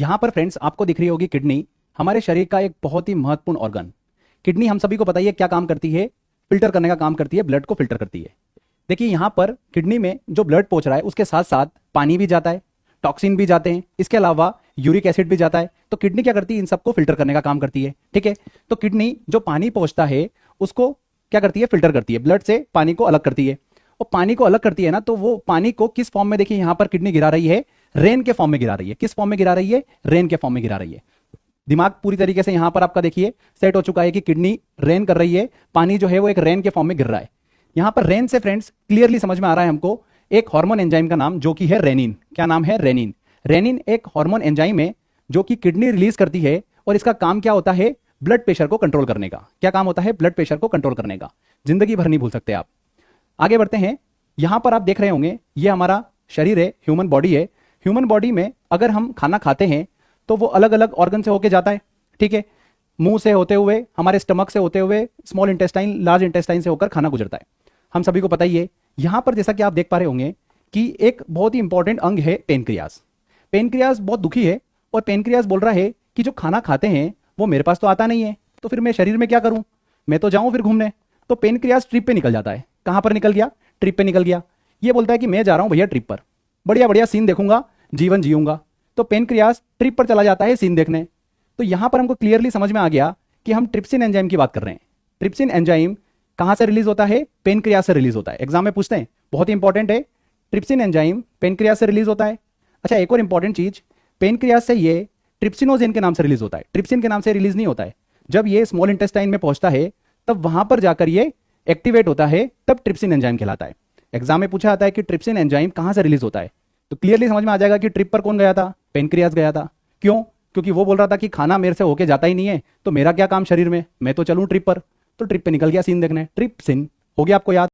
यहाँ पर फ्रेंड्स आपको दिख रही होगी किडनी, हमारे शरीर का एक बहुत ही महत्वपूर्ण ऑर्गन। किडनी हम सभी को पता ही है क्या काम करती है, फिल्टर करने का काम करती है, ब्लड को फिल्टर करती है। देखिए यहाँ पर किडनी में जो ब्लड पहुंच रहा है उसके साथ साथ पानी भी जाता है, टॉक्सिन भी जाते हैं, इसके अलावा यूरिक एसिड भी जाता है। तो किडनी क्या करती है, इन सबको फिल्टर करने का काम करती है। ठीक है, तो किडनी जो पानी पहुंचता है उसको क्या करती है, फिल्टर करती है, ब्लड से पानी को अलग करती है। और पानी को अलग करती है ना, तो वो पानी को किस फॉर्म में, देखिए यहाँ पर किडनी गिरा रही है, रेन के फॉर्म में गिरा रही है। किस फॉर्म में गिरा रही है, रेन के फॉर्म में गिरा रही है। दिमाग पूरी तरीके से यहां पर आपका देखिए सेट हो चुका है कि किडनी रेन कर रही है, पानी जो है वो एक रेन के फॉर्म में गिर रहा है। यहां पर रेन से फ्रेंड्स क्लियरली समझ में आ रहा है हमको एक हार्मोन एंजाइम का नाम, जो कि है रेनिन। क्या नाम है, रेनिन। रेनिन एक हार्मोन एंजाइम है जो कि किडनी रिलीज करती है, और इसका काम क्या होता है, ब्लड प्रेशर को कंट्रोल करने का। क्या काम होता है, ब्लड प्रेशर को कंट्रोल करने का। जिंदगी भर नहीं भूल सकते आप। आगे बढ़ते हैं। यहां पर आप देख रहे होंगे ये हमारा शरीर है, ह्यूमन बॉडी है। ह्यूमन बॉडी में अगर हम खाना खाते हैं तो वो अलग अलग ऑर्गन से होके जाता है। ठीक है, मुंह से होते हुए, हमारे स्टमक से होते हुए, स्मॉल इंटेस्टाइन, लार्ज इंटेस्टाइन से होकर खाना गुजरता है। हम सभी को पता ही है। यहां पर जैसा कि आप देख पा रहे होंगे कि एक बहुत ही इंपॉर्टेंट अंग है पेनक्रियास। पेनक्रियास बहुत दुखी है और पेनक्रियास बोल रहा है कि जो खाना खाते हैं वो मेरे पास तो आता नहीं है, तो फिर मैं शरीर में क्या करूं, मैं तो जाऊं फिर घूमने। तो पेनक्रियास ट्रिप पे निकल जाता है। कहां पर निकल गया, ट्रिप पे निकल गया। ये बोलता है कि मैं जा रहा हूं भैया ट्रिप पर, बढ़िया बढ़िया सीन देखूंगा, जीवन जीऊंगा। तो पेनक्रियास ट्रिप पर चला जाता है सीन देखने। तो यहां पर हमको क्लियरली समझ में आ गया कि हम ट्रिप्सिन एंजाइम की बात कर रहे हैं। ट्रिप्सिन एंजाइम कहां से रिलीज होता है, पेनक्रियास से रिलीज होता है। एग्जाम में पूछते हैं, बहुत ही इंपॉर्टेंट है। ट्रिप्सिन एंजाइम पेनक्रियास से रिलीज होता है। अच्छा, एक और इंपॉर्टेंट चीज, पेनक्रियास से ये ट्रिप्सिनोजेन के नाम से रिलीज होता है, ट्रिप्सिन के नाम से रिलीज नहीं होता है। जब ये स्मॉल इंटेस्टाइन में पहुंचता है तब वहां पर जाकर ये एक्टिवेट होता है, तब ट्रिप्सिन एंजाइम कहलाता है। एग्जाम में पूछा जाता है कि ट्रिप्सिन एंजाइम कहां से रिलीज होता है, तो क्लियरली समझ में आ जाएगा कि ट्रिप पर कौन गया था, पेनक्रियास गया था। क्यों, क्योंकि वो बोल रहा था कि खाना मेरे से होके जाता ही नहीं है, तो मेरा क्या काम शरीर में, मैं तो चलूं ट्रिप पर। तो ट्रिप पे निकल गया सीन देखने, ट्रिप्सिन हो गया आपको याद।